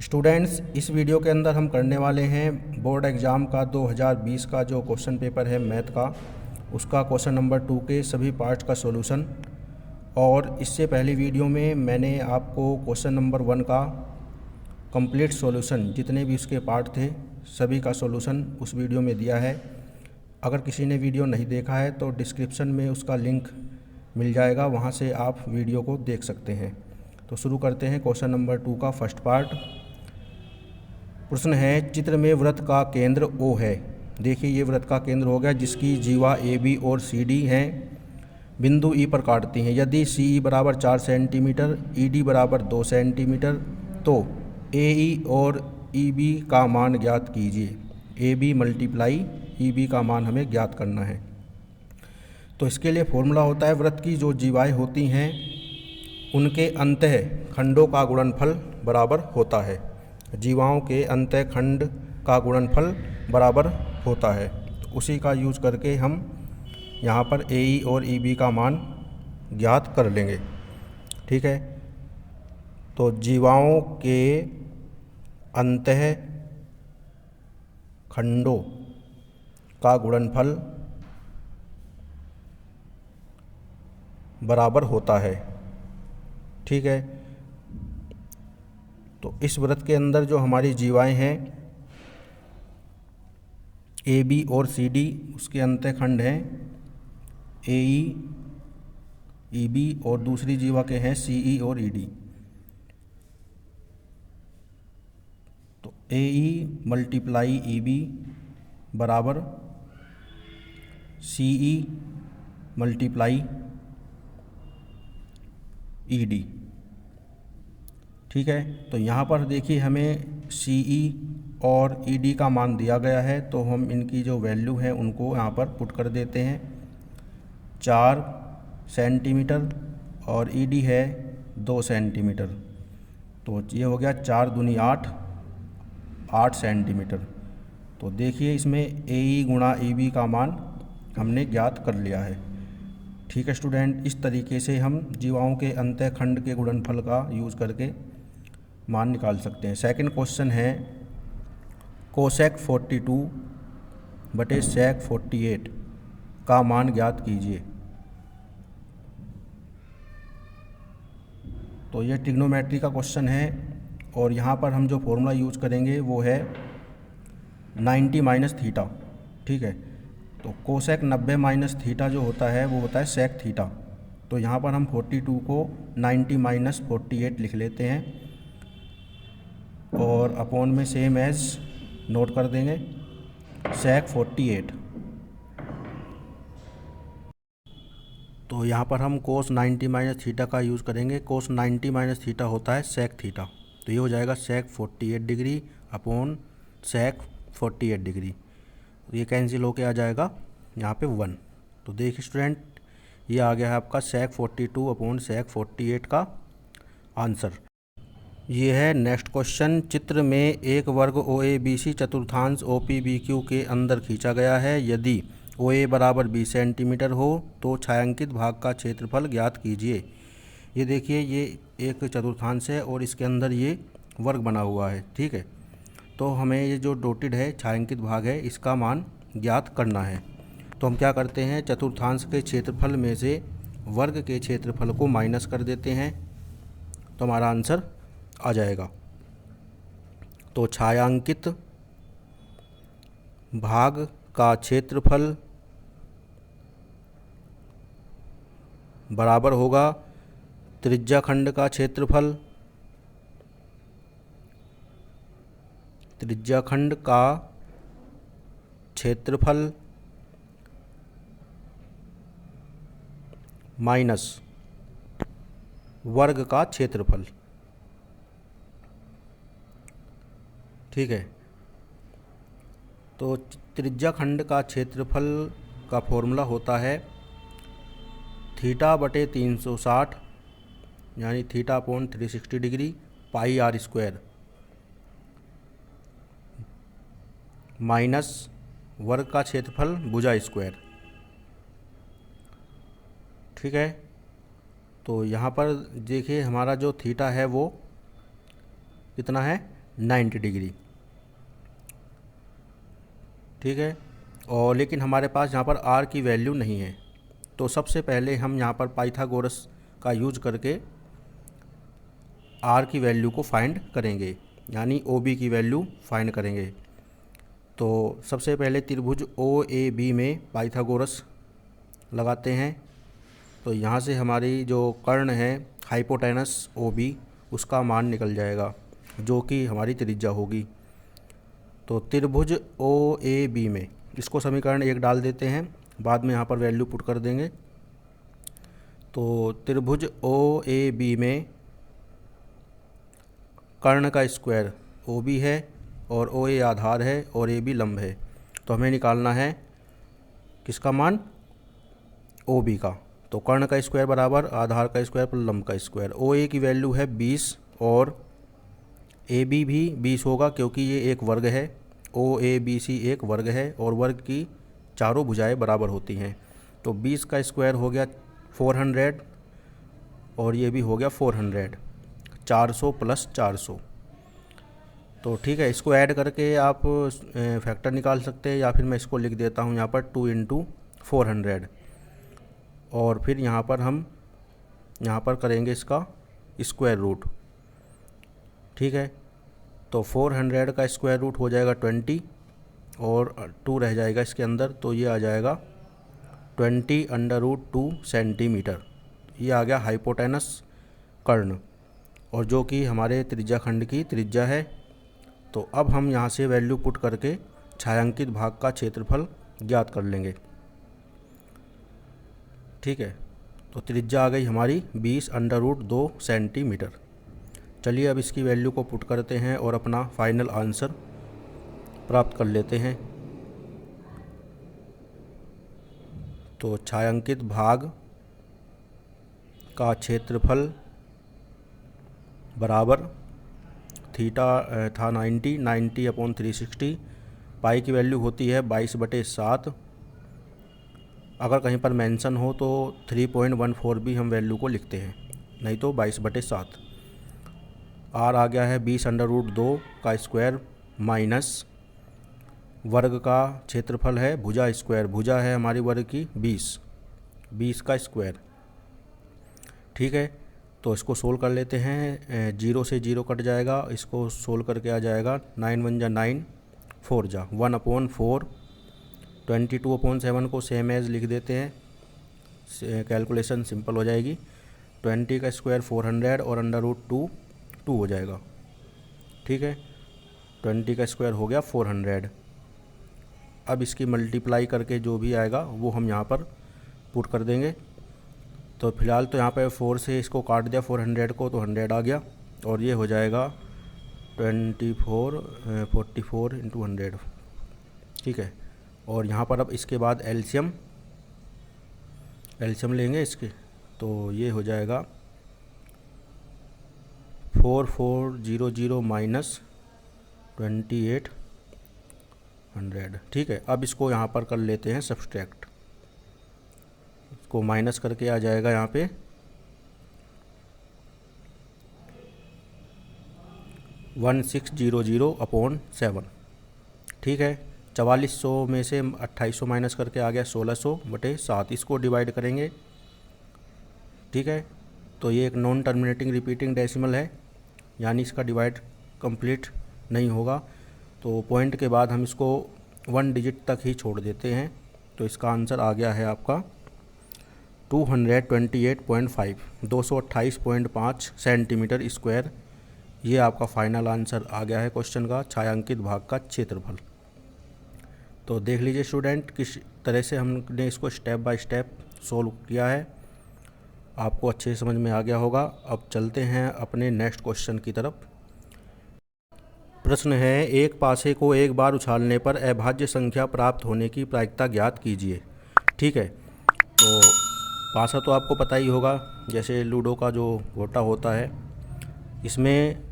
Students, इस video के अंदर हम करने वाले हैं बोर्ड एग्ज़ाम का 2020 का जो क्वेश्चन पेपर है मैथ का, उसका क्वेश्चन नंबर 2 के सभी पार्ट्स का सॉल्यूशन। और इससे पहली वीडियो में मैंने आपको क्वेश्चन नंबर 1 का कंप्लीट सॉल्यूशन, जितने भी उसके पार्ट थे सभी का सॉल्यूशन उस वीडियो में दिया है। अगर किसी ने वीडियो नहीं देखा है तो डिस्क्रिप्शन में उसका लिंक मिल जाएगा, वहाँ से आप वीडियो को देख सकते हैं। तो शुरू करते हैं क्वेश्चन नंबर 2 का फर्स्ट पार्ट। प्रश्न है, चित्र में वृत्त का केंद्र O है। देखिए, ये वृत्त का केंद्र हो गया जिसकी जीवा AB और CD हैं, बिंदु E पर काटती हैं। यदि CE बराबर 4 सेंटीमीटर, ED बराबर 2 सेंटीमीटर, तो AE और EB का मान ज्ञात कीजिए। AB मल्टीप्लाई EB का मान हमें ज्ञात करना है। तो इसके लिए फॉर्मूला होता है, वृत्त की जो जीवाएँ होती हैं उनके अंतः खंडों का गुणनफल बराबर होता है। जीवाओं के अंतः खंड का गुणनफल बराबर होता है। तो उसी का यूज़ करके हम यहाँ पर AE और EB का मान ज्ञात कर लेंगे। ठीक है, तो जीवाओं के अंतः खंडों का गुणनफल बराबर होता है। ठीक है, तो इस वृत्त के अंदर जो हमारी जीवाएं हैं AB और CD, उसके अंतः खंड हैं AE EB और दूसरी जीवा के हैं CE और ED। तो AE मल्टीप्लाई EB बराबर CE मल्टीप्लाई ED। ठीक है, तो यहाँ पर देखिए हमें CE और ED का मान दिया गया है, तो हम इनकी जो वैल्यू है उनको यहाँ पर पुट कर देते हैं। 4 सेंटीमीटर और ED है 2 सेंटीमीटर, तो ये हो गया 4 दूनी 8 सेंटीमीटर। तो देखिए इसमें AE गुणा EB का मान हमने ज्ञात कर लिया है। ठीक है स्टूडेंट, इस तरीके से हम जीवाओं के अंतः खंड के गुणनफल का यूज़ करके मान निकाल सकते हैं। सेकंड क्वेश्चन है, कोसेक 42 बटे सेक 48 का मान ज्ञात कीजिए। तो ये ट्रिग्नोमेट्री का क्वेश्चन है और यहाँ पर हम जो फॉर्मूला यूज़ करेंगे वो है 90 माइनस थीटा। ठीक है, तो कोसेक 90 माइनस थीटा जो होता है वो होता है सेक थीटा। तो यहाँ पर हम 42 को 90 माइनस 48 लिख लेते हैं और अपॉन में सेम एज नोट कर देंगे सेक 48। तो यहाँ पर हम कोस 90 माइनस थीटा का यूज़ करेंगे। कोस 90 माइनस थीटा होता है सेक थीटा, तो ये हो जाएगा सेक 48 डिग्री अपॉन सेक 48 डिग्री। ये कैंसिल होके आ जाएगा यहाँ पे 1। तो देखिए स्टूडेंट, ये आ गया है आपका सेक 42 अपॉन सेक 48 का आंसर। ये है नेक्स्ट क्वेश्चन। चित्र में एक वर्ग OABC चतुर्थांश OPBQ के अंदर खींचा गया है। यदि OA बराबर 20 सेंटीमीटर हो तो छायांकित भाग का क्षेत्रफल ज्ञात कीजिए। ये देखिए, ये एक चतुर्थांश है और इसके अंदर ये वर्ग बना हुआ है। ठीक है, तो हमें ये जो डॉटेड है छायांकित भाग है इसका मान ज्ञात करना है। तो हम क्या करते हैं, चतुर्थांश के क्षेत्रफल में से वर्ग के क्षेत्रफल को माइनस कर देते हैं, तो हमारा आंसर आ जाएगा। तो छायांकित भाग का क्षेत्रफल बराबर होगा त्रिज्याखंड का क्षेत्रफल, त्रिज्याखंड का क्षेत्रफल माइनस वर्ग का क्षेत्रफल। ठीक है, तो त्रिज्याखंड का क्षेत्रफल का फॉर्मूला होता है थीटा बटे 360 यानी theta upon 360 degree pi R square minus वर्ग का क्षेत्रफल भुजा स्क्वायर। ठीक है, तो यहाँ पर देखिए हमारा जो थीटा है वो कितना है 90 डिग्री। ठीक है, और लेकिन हमारे पास यहाँ पर आर की वैल्यू नहीं है, तो सबसे पहले हम यहाँ पर पाइथागोरस का यूज करके आर की वैल्यू को फाइंड करेंगे, यानी ओ बी की वैल्यू फाइंड करेंगे। तो सबसे पहले त्रिभुज ओ ए बी में पाइथागोरस लगाते हैं। तो यहाँ से हमारी जो कर्ण है हाइपोटेनस ओ बी, उसका मान निकल जाएगा, जो कि हमारी त्रिज्या होगी। तो त्रिभुज ओ ए बी में इसको समीकरण 1 डाल देते हैं, बाद में यहाँ पर वैल्यू पुट कर देंगे। तो त्रिभुज ओ ए बी में कर्ण का स्क्वायर ओ बी है और ओ ए आधार है और ए बी लंब है। तो हमें निकालना है किसका मान, ओ बी का। तो कर्ण का स्क्वायर बराबर आधार का स्क्वायर प्लस लंब का स्क्वायर। ओ ए की वैल्यू है 20 और ए बी भी 20 होगा, क्योंकि ये एक वर्ग है। ओ ए बी सी एक वर्ग है और वर्ग की चारों भुजाएं बराबर होती हैं। तो 20 का स्क्वायर हो गया 400 और ये भी हो गया 400, 400 प्लस 400। तो ठीक है, इसको ऐड करके आप फैक्टर निकाल सकते हैं, या फिर मैं इसको लिख देता हूँ यहाँ पर 2 इंटू 400, और फिर यहाँ पर हम यहाँ पर करेंगे इसका स्क्वायर रूट। ठीक है, तो 400 का स्क्वायर रूट हो जाएगा 20 और 2 रह जाएगा इसके अंदर, तो ये आ जाएगा 20√2 सेंटीमीटर। ये आ गया हाइपोटेनस कर्ण, और जो कि हमारे त्रिज्या खंड की त्रिज्या है। तो अब हम यहाँ से वैल्यू पुट करके छायांकित भाग का क्षेत्रफल ज्ञात कर लेंगे। ठीक है, तो त्रिज्या आ गई हमारी 20√2 सेंटीमीटर। चलिए अब इसकी वैल्यू को पुट करते हैं और अपना फाइनल आंसर प्राप्त कर लेते हैं। तो छायांकित भाग का क्षेत्रफल बराबर थीटा था 90/360। पाई की वैल्यू होती है 22/7। अगर कहीं पर मेंशन हो तो 3.14 भी हम वैल्यू को लिखते हैं, नहीं तो 22/7। आर आ गया है 20√2 का स्क्वायर माइनस वर्ग का क्षेत्रफल है भुजा स्क्वायर, भुजा है हमारी वर्ग की 20 का स्क्वायर। ठीक है, तो इसको सोल्व कर लेते हैं। 0 से 0 कट जाएगा, इसको सोल्व करके आ जाएगा 9 1 जा 9, 4 जा 1/4, 22/7 को सेम एज लिख देते हैं, कैलकुलेशन सिंपल हो जाएगी। 20 का स्क्वायर 400 और √2 2 हो जाएगा। ठीक है, 20 का स्क्वायर हो गया 400। अब इसकी मल्टीप्लाई करके जो भी आएगा वो हम यहाँ पर पुट कर देंगे। तो फिलहाल तो यहाँ पे 4 से इसको काट दिया 400 को, तो 100 आ गया, और ये हो जाएगा 44 इंटू 100। ठीक है, और यहाँ पर अब इसके बाद एलसीएम लेंगे इसके, तो ये हो जाएगा 4400 माइनस 2800। ठीक है, अब इसको यहाँ पर कर लेते हैं सब्सट्रैक्ट। इसको माइनस करके आ जाएगा यहाँ पे 1600/7। ठीक है, 4400 में से 2800 माइनस करके आ गया 1600/7। इसको डिवाइड करेंगे। ठीक है, तो ये एक नॉन टर्मिनेटिंग रिपीटिंग डेसिमल है, यानी इसका डिवाइड कंप्लीट नहीं होगा। तो पॉइंट के बाद हम इसको 1 डिजिट तक ही छोड़ देते हैं। तो इसका आंसर आ गया है आपका 228.5 228.5 सेंटीमीटर स्क्वायर। ये आपका फाइनल आंसर आ गया है क्वेश्चन का, छायांकित भाग का क्षेत्रफल। तो देख लीजिए स्टूडेंट, किस तरह से हमने इसको स्टेप बाय स्टेप सोल्व किया है, आपको अच्छे समझ में आ गया होगा। अब चलते हैं अपने नेक्स्ट क्वेश्चन की तरफ। प्रश्न है, एक पासे को एक बार उछालने पर अभाज्य संख्या प्राप्त होने की प्रायिकता ज्ञात कीजिए। ठीक है, तो पासा तो आपको पता ही होगा, जैसे लूडो का जो गोटा होता है, इसमें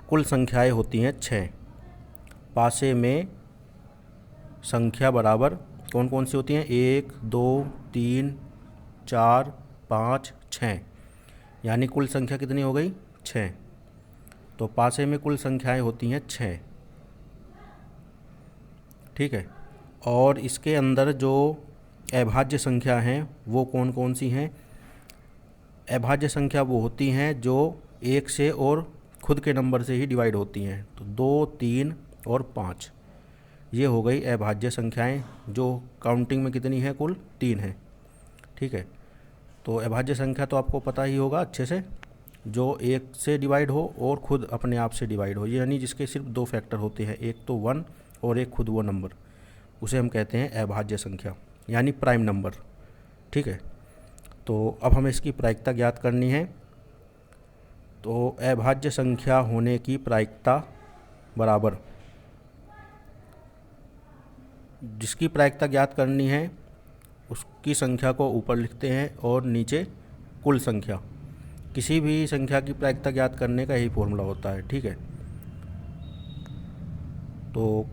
कुल संख्याएं होती हैं 6। पासे में संख्या बराबर कौन कौन सी होती हैं, 1 2 3 4 5 6, यानी कुल संख्या कितनी हो गई 6। तो तो पासे में कुल संख्याएं होती हैं 6, ठीक है। और इसके अंदर जो अभाज्य संख्या हैं वो कौन कौन सी हैं? अभाज्य संख्या वो होती हैं जो 1 से और खुद के नंबर से ही डिवाइड होती हैं। तो 2, 3 और 5 ये हो गई अभाज्य संख्याएं, जो काउंटिंग में कितनी है? कुल 3 है, ठीक है। तो अभाज्य संख्या तो आपको पता ही होगा अच्छे से, जो 1 से डिवाइड हो और खुद अपने आप से डिवाइड हो, यानी जिसके सिर्फ 2 फैक्टर होते हैं, एक तो 1 और एक खुद वो नंबर, उसे हम कहते हैं अभाज्य संख्या यानी प्राइम नंबर, ठीक है। तो अब हमें इसकी प्रायिकता ज्ञात करनी है। तो अभाज्य संख्या होने की प्रायिकता बराबर, जिसकी प्रायिकता ज्ञात करनी है उसकी संख्या को ऊपर लिखते हैं और नीचे कुल संख्या। किसी भी संख्या की प्रायिकता ज्ञात करने का यही फॉर्मूला होता है, ठीक है। तो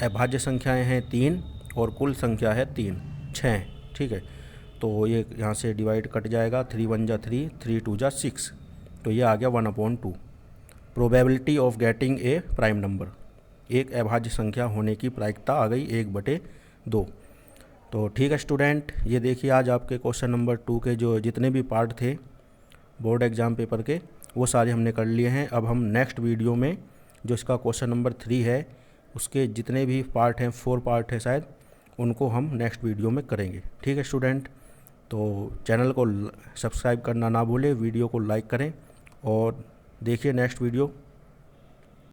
अभाज्य संख्याएं हैं 3 और कुल संख्या है 6, ठीक है। तो ये यहाँ से डिवाइड कट जाएगा, 3 1 जा 3, 3 2 जा 6, तो ये आ गया 1/2। Probability of getting a prime number, एक अभाज्य संख्या होने की प्रायिकता आ गई 1/2। तो ठीक है स्टूडेंट, ये देखिए आज आपके क्वेश्चन नंबर 2 के जो जितने भी पार्ट थे बोर्ड एग्ज़ाम पेपर के, वो सारे हमने कर लिए हैं। अब हम नेक्स्ट वीडियो में जो इसका क्वेश्चन नंबर 3 है उसके जितने भी पार्ट हैं, 4 पार्ट है शायद, उनको हम नेक्स्ट वीडियो में करेंगे, ठीक है स्टूडेंट। तो चैनल को सब्सक्राइब करना ना भूलें, वीडियो को लाइक करें और देखिए नेक्स्ट वीडियो।